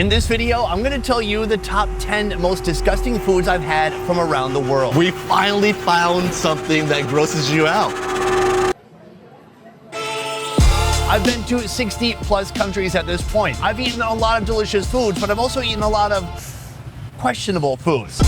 In this video, I'm gonna tell you the top 10 most disgusting foods I've had from around the world. We finally found something that grosses you out. I've been to 60 plus countries at this point. I've eaten a lot of delicious foods, but I've also eaten a lot of questionable foods.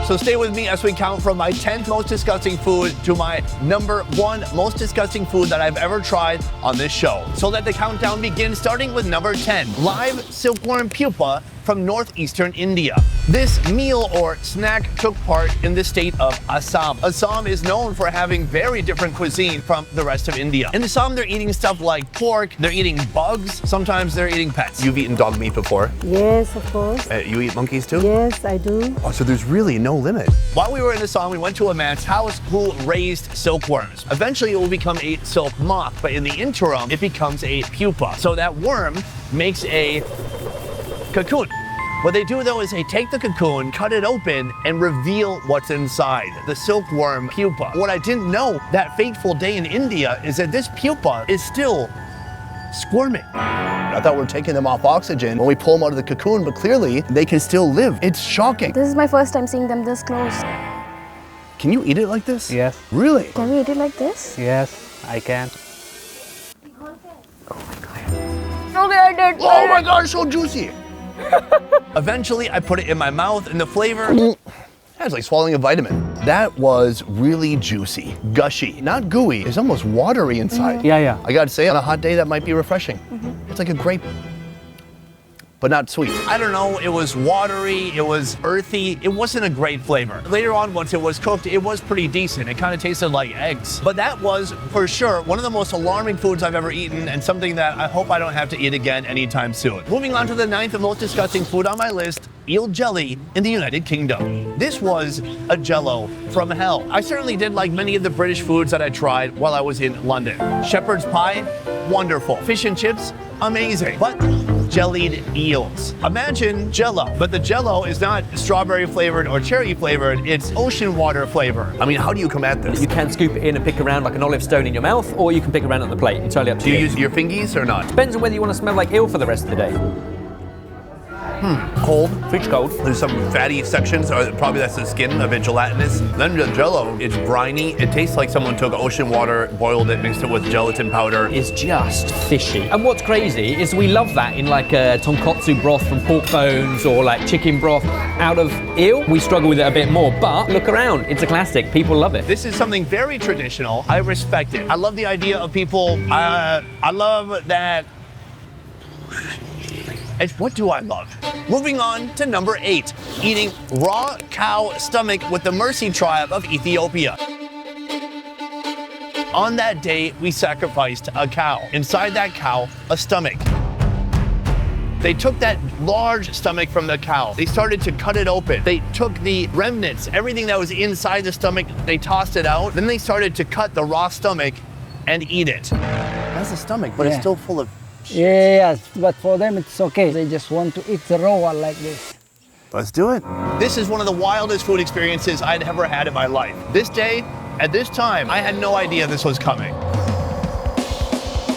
So stay with me as we count from my 10th most disgusting food to my number 1 most disgusting food that I've ever tried on this show. So let the countdown begin, starting with number 10, live silkworm pupa from northeastern India. This meal or snack took part in the state of Assam. Assam is known for having very different cuisine from the rest of India. In Assam, they're eating stuff like pork, they're eating bugs, sometimes they're eating pets. You've eaten dog meat before? Yes, of course. You eat monkeys too? Yes, I do. Oh, so there's really no limit. While we were in Assam, we went to a man's house who raised silkworms. Eventually, it will become a silk moth, but in the interim, it becomes a pupa. So that worm makes a cocoon. What they do though is they take the cocoon, cut it open, and reveal what's inside, the silkworm pupa. What I didn't know that fateful day in India is that this pupa is still squirming. I thought we were taking them off oxygen when we pull them out of the cocoon, but clearly they can still live. It's shocking. This is my first time seeing them this close. Can you eat it like this? Yes. Really? Can we eat it like this? Yes, I can. Oh my God, it's so juicy. Eventually, I put it in my mouth, and the flavor, it's like swallowing a vitamin. That was really juicy, gushy, not gooey. It's almost watery inside. Yeah. I gotta say, on a hot day, that might be refreshing. It's like a grape, but not sweet. I don't know, it was watery, it was earthy, it wasn't a great flavor. Later on, once it was cooked, it was pretty decent. It kind of tasted like eggs. But that was, for sure, one of the most alarming foods I've ever eaten, and something that I hope I don't have to eat again anytime soon. Moving on to the 9th most disgusting food on my list, Eel Jelly in the United Kingdom. This was a jello from hell. I certainly did like many of the British foods that I tried while I was in London. Shepherd's pie, wonderful. Fish and chips, amazing. But jellied eels. Imagine jello, but the jello is not strawberry flavored or cherry flavored, it's ocean water flavor. I mean, how do you come at this? You can scoop it in and pick around like an olive stone in your mouth, or you can pick around on the plate. Entirely up to Do you. you use your fingies or not? Depends on whether you want to smell like eel for the rest of the day. Cold. Fish cold. There's some fatty sections, or probably that's the skin, a bit gelatinous. Then the jello, it's briny. It tastes like someone took ocean water, boiled it, mixed it with gelatin powder. Is just fishy. And what's crazy is we love that in like a tonkotsu broth from pork bones or like chicken broth out of eel. We struggle with it a bit more, but look around. It's a classic. People love it. This is something very traditional. I respect it. I love the idea of people, I love that. What do I love? Moving on to number 8, eating raw cow stomach with the Mercy tribe of Ethiopia. On that day, we sacrificed a cow. Inside that cow, a stomach. They took that large stomach from the cow. They started to cut it open. They took the remnants, everything that was inside the stomach, they tossed it out. Then they started to cut the raw stomach and eat it. That's the stomach, but it's still full of Yes, but for them it's okay. They just want to eat the raw one like this. Let's do it. This is one of the wildest food experiences I'd ever had in my life. This day, at this time, I had no idea this was coming.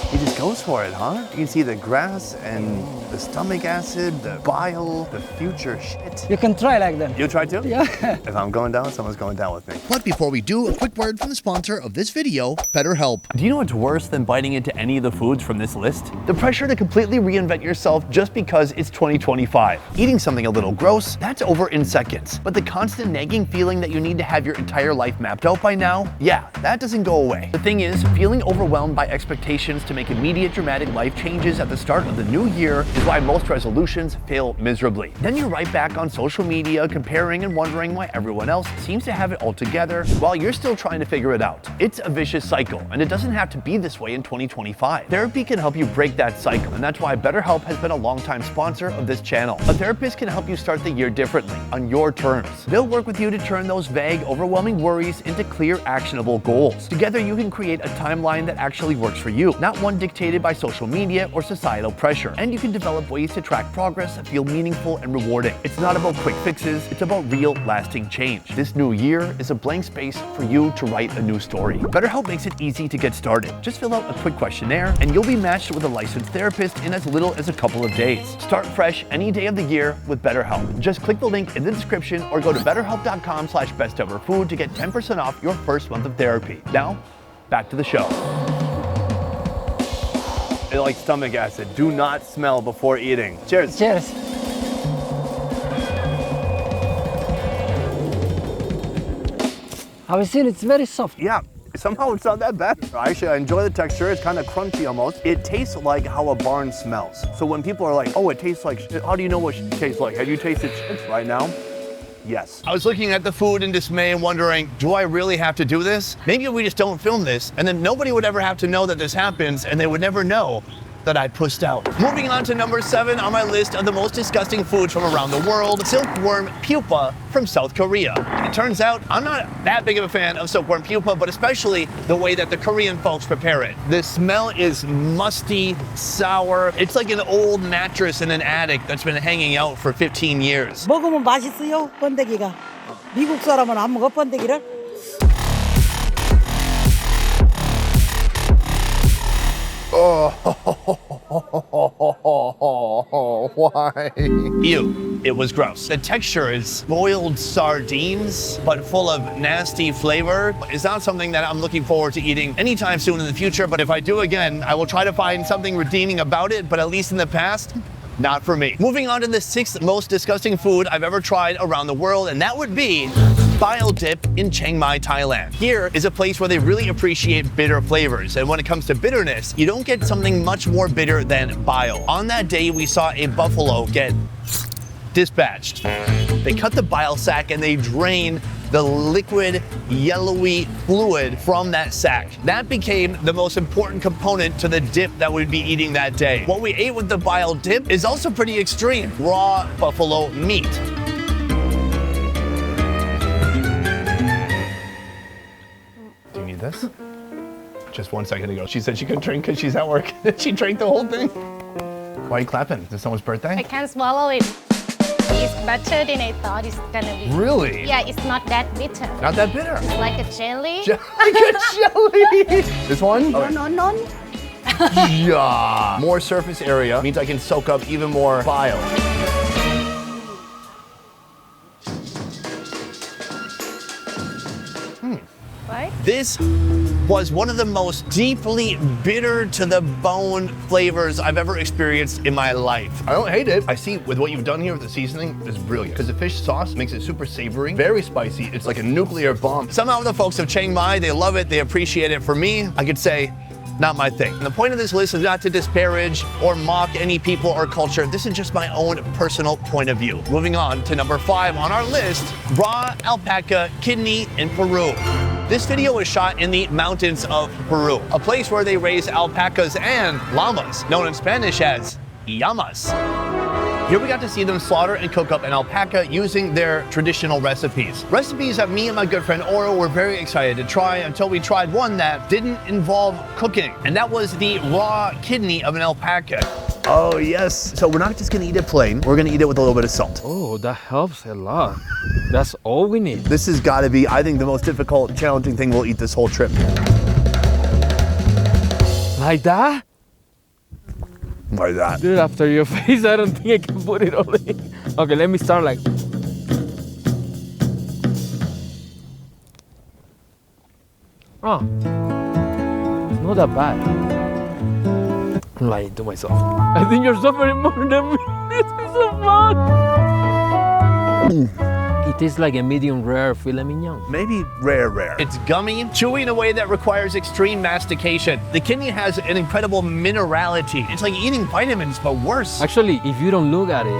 He just goes for it, huh? You can see the grass and the stomach acid, the bile, the future shit. You can try like them. You try too? Yeah. If I'm going down, someone's going down with me. But before we do, a quick word from the sponsor of this video, BetterHelp. Do you know what's worse than biting into any of the foods from this list? The pressure to completely reinvent yourself just because it's 2025. Eating something a little gross, that's over in seconds. But the constant nagging feeling that you need to have your entire life mapped out by now, yeah, that doesn't go away. The thing is, feeling overwhelmed by expectations to make immediate dramatic life changes at the start of the new year is why most resolutions fail miserably. Then you're right back on social media comparing and wondering why everyone else seems to have it all together while you're still trying to figure it out. It's a vicious cycle, and it doesn't have to be this way in 2025. Therapy can help you break that cycle, and that's why BetterHelp has been a longtime sponsor of this channel. A therapist can help you start the year differently, on your terms. They'll work with you to turn those vague, overwhelming worries into clear, actionable goals. Together, you can create a timeline that actually works for you, not one dictated by social media or societal pressure. And you can develop develop ways to track progress that feel meaningful and rewarding. It's not about quick fixes, it's about real, lasting change. This new year is a blank space for you to write a new story. BetterHelp makes it easy to get started. Just fill out a quick questionnaire and you'll be matched with a licensed therapist in as little as a couple of days. Start fresh any day of the year with BetterHelp. Just click the link in the description or go to betterhelp.com/besteverfood to get 10% off your first month of therapy. Now, back to the show. It's like stomach acid. Do not smell before eating. Cheers. Cheers. Have you seen? It's very soft. Yeah, somehow it's not that bad. Actually, I enjoy the texture. It's kind of crunchy almost. It tastes like how a barn smells. So when people are like, oh, it tastes like shit, how do you know what shit tastes like? Have you tasted shit right now? Yes. I was looking at the food in dismay and wondering, do I really have to do this? Maybe we just don't film this, and then nobody would ever have to know that this happens, and they would never know that I pushed out. Moving on to number 7 on my list of the most disgusting foods from around the world, silkworm pupa from South Korea. It turns out I'm not that big of a fan of silkworm pupa, but especially the way that the Korean folks prepare it. The smell is musty, sour. It's like an old mattress in an attic that's been hanging out for 15 years. 먹으면 맛있어요, 번데기가. 미국 사람은 안 먹어, 번데기를. Why? Ew, it was gross. The texture is boiled sardines, but full of nasty flavor. It's not something that I'm looking forward to eating anytime soon in the future, but if I do again, I will try to find something redeeming about it, but at least in the past, not for me. Moving on to the 6th most disgusting food I've ever tried around the world, and that would be Bile Dip in Chiang Mai, Thailand. Here is a place where they really appreciate bitter flavors, and when it comes to bitterness, you don't get something much more bitter than bile. On that day, we saw a buffalo get dispatched. They cut the bile sac and they drain the liquid, yellowy fluid from that sac. That became the most important component to the dip that we'd be eating that day. What we ate with the bile dip is also pretty extreme. Raw buffalo meat. Do you need this? Just 1 second ago, she said she couldn't drink because she's at work. She drank the whole thing. Why are you clapping? Is it someone's birthday? I can't swallow it. It's better than I thought it's gonna be. Really? Yeah, it's not that bitter. Not that bitter. It's like a jelly. Like a jelly. This one? No. Yeah. More surface area means I can soak up even more bile. Right? This was one of the most deeply bitter to the bone flavors I've ever experienced in my life. I don't hate it. I see with what you've done here with the seasoning is brilliant because the fish sauce makes it super savory, very spicy. It's like a nuclear bomb. Somehow the folks of Chiang Mai, they love it, they appreciate it. For me, I could say, not my thing. And the point of this list is not to disparage or mock any people or culture. This is just my own personal point of view. Moving on to number 5 on our list, raw alpaca kidney in Peru. This video was shot in the mountains of Peru, a place where they raise alpacas and llamas, known in Spanish as llamas. Here we got to see them slaughter and cook up an alpaca using their traditional recipes. Recipes that me and my good friend Oro were very excited to try until we tried one that didn't involve cooking, and that was the raw kidney of an alpaca. Oh yes, so we're not just gonna eat it plain, we're gonna eat it with a little bit of salt. Oh, that helps a lot. That's all we need. This has gotta be, I think, the most difficult, challenging thing we'll eat this whole trip. Like that? Like that. Dude, after your face, I don't think I can put it all in. Okay, let me start like. Oh, it's not that bad. I'm lying to myself. I think you're suffering more than me. This is so fun. It tastes like a medium rare filet mignon. Maybe rare. It's gummy, chewy in a way that requires extreme mastication. The kidney has an incredible minerality. It's like eating vitamins, but worse. Actually, if you don't look at it,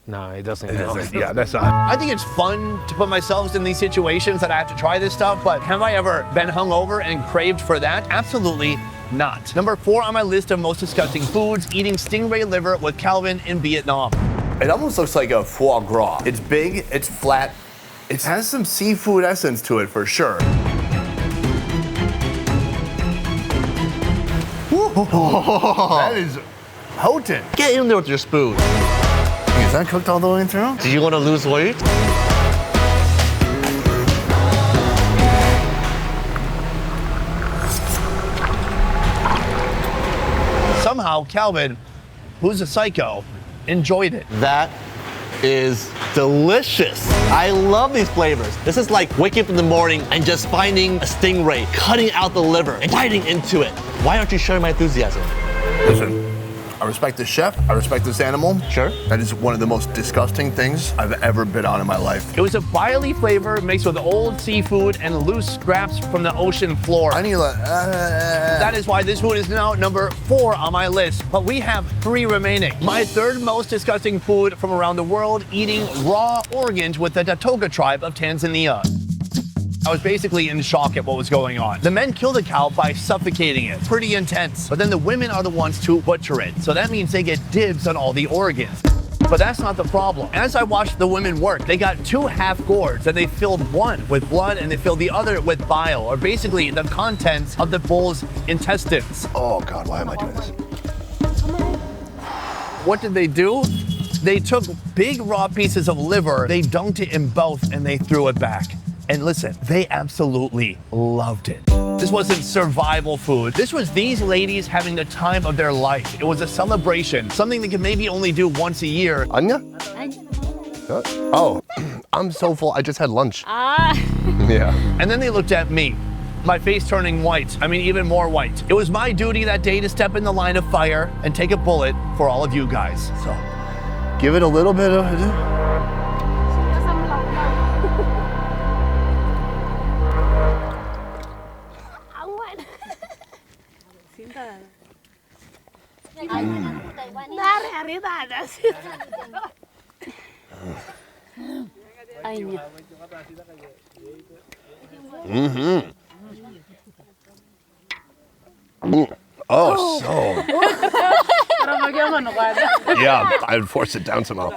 no, it doesn't. Yeah, that's not. I think it's fun to put myself in these situations that I have to try this stuff, but have I ever been hungover and craved for that? Absolutely not. Number 4 on my list of most disgusting foods, eating stingray liver with Calvin in Vietnam. It almost looks like a foie gras. It's big, it's flat, it has some seafood essence to it for sure. That is Potent. Get in there with your spoon. Is that cooked all the way through? Do you want to lose weight? Somehow, Calvin, who's a psycho, enjoyed it. That is delicious. I love these flavors. This is like waking up in the morning and just finding a stingray, cutting out the liver and biting into it. Why aren't you sharing my enthusiasm? Listen, I respect this chef. I respect this animal. Sure. That is one of the most disgusting things I've ever bit on in my life. It was a biley flavor mixed with old seafood and loose scraps from the ocean floor. I need to That is why this food is now number 4 on my list, but we have 3 remaining. My third most disgusting food from around the world, eating raw organs with the Datoga tribe of Tanzania. I was basically in shock at what was going on. The men kill the cow by suffocating it. Pretty intense. But then the women are the ones to butcher it. So that means they get dibs on all the organs. But that's not the problem. As I watched the women work, they got 2 half gourds and they filled one with blood and they filled the other with bile, or basically the contents of the bull's intestines. Oh God, why am I doing this? What did they do? They took big raw pieces of liver, they dunked it in both and they threw it back. And listen, they absolutely loved it. This wasn't survival food. This was these ladies having the time of their life. It was a celebration, something they could maybe only do once a year. Anya? Oh, I'm so full. I just had lunch. Yeah. And then they looked at me, my face turning white. I mean, even more white. It was my duty that day to step in the line of fire and take a bullet for all of you guys. So, give it a little bit of... Oh, so. Yeah, I'd force it down somehow.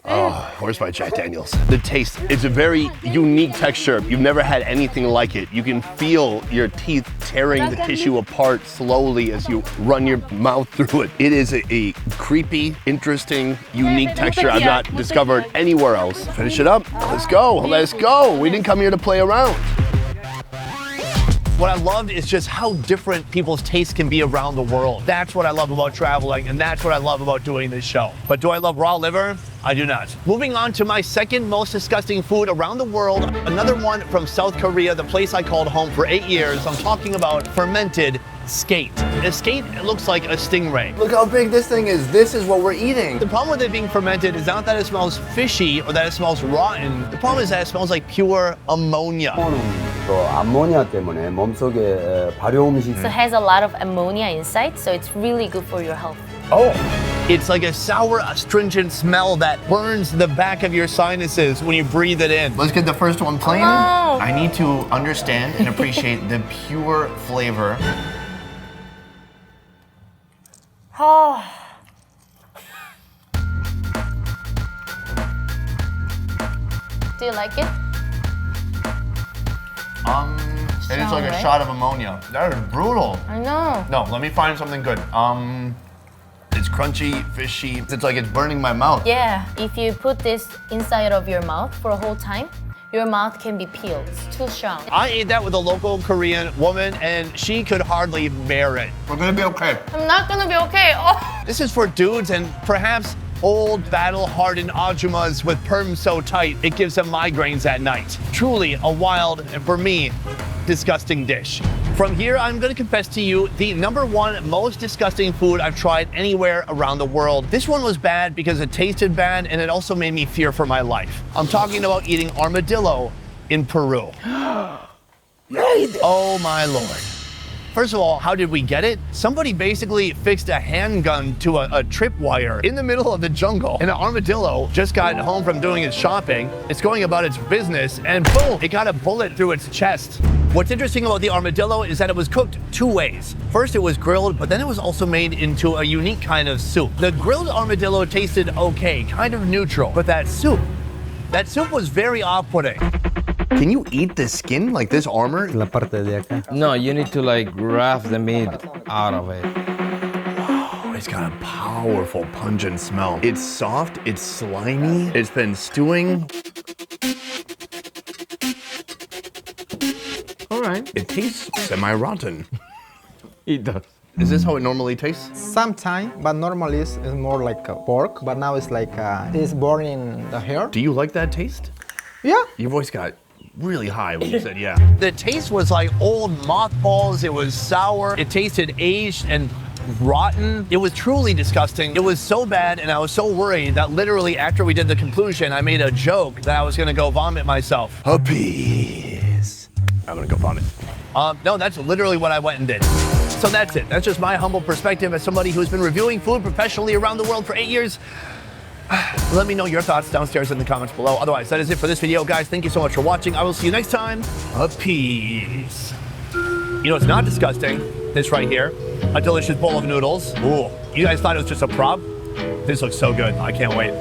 Oh, where's my Jack Daniels? The taste, it's a very unique texture. You've never had anything like it. You can feel your teeth tearing the tissue apart slowly as you run your mouth through it. It is a creepy, interesting, unique texture I've not discovered anywhere else. Finish it up. Let's go. Let's go. We didn't come here to play around. what I loved is just how different people's tastes can be around the world. That's what I love about traveling, and that's what I love about doing this show. But do I love raw liver? I do not. Moving on to my second most disgusting food around the world, another one from South Korea, the place I called home for 8 years. I'm talking about fermented skate. A skate looks like a stingray. Look how big this thing is. This is what we're eating. The problem with it being fermented is not that it smells fishy or that it smells rotten. The problem is that it smells like pure ammonia. 암모니아 때문에 몸속에 발효 음식. So it has a lot of ammonia inside, so it's really good for your health. Oh, it's like a sour, astringent smell that burns the back of your sinuses when you breathe it in. Let's get the first one plain. Oh. I need to understand and appreciate the pure flavor. Oh. Do you like it? It is like a shot of ammonia. That is brutal. I know. No, let me find something good. It's crunchy, fishy. It's like it's burning my mouth. Yeah, if you put this inside of your mouth for a whole time, your mouth can be peeled. It's too strong. I ate that with a local Korean woman, and she could hardly bear it. We're gonna be okay. I'm not gonna be okay. Oh. This is for dudes and perhaps old, battle-hardened ajumas with perms so tight it gives them migraines at night. Truly a wild, and for me, disgusting dish. From here, I'm gonna confess to you the #1 most disgusting food I've tried anywhere around the world. This one was bad because it tasted bad and it also made me fear for my life. I'm talking about eating armadillo in Peru. Oh my Lord. First of all, how did we get it? Somebody basically fixed a handgun to a tripwire in the middle of the jungle. And an armadillo just got home from doing its shopping. It's going about its business and boom, it got a bullet through its chest. What's interesting about the armadillo is that it was cooked 2 ways. First, it was grilled, but then it was also made into a unique kind of soup. The grilled armadillo tasted okay, kind of neutral, but that soup was very off-putting. Can you eat the skin, like this armor? La parte de acá. No, you need to like grab the meat out of it. it's got a powerful, pungent smell. It's soft, it's slimy, it's been stewing. All right. It tastes semi-rotten. It does. Is this how it normally tastes? Sometimes, but normally it's more like pork, but now it's like it's born in the hair. Do you like that taste? Yeah. Your voice got really high when you said yeah. The taste was like old mothballs. It was sour. It tasted aged and rotten. It was truly disgusting. It was so bad, and I was so worried that literally after we did the conclusion, I made a joke that I was gonna go vomit myself. A piece. I'm gonna go vomit. No, that's literally what I went and did. So that's it. That's just my humble perspective as somebody who's been reviewing food professionally around the world for 8 years. Let me know your thoughts downstairs in the comments below. Otherwise, that is it for this video, guys. Thank you so much for watching. I will see you next time. A peace. You know, it's not disgusting. This right here, a delicious bowl of noodles. Ooh, you guys thought it was just a prop? This looks so good. I can't wait.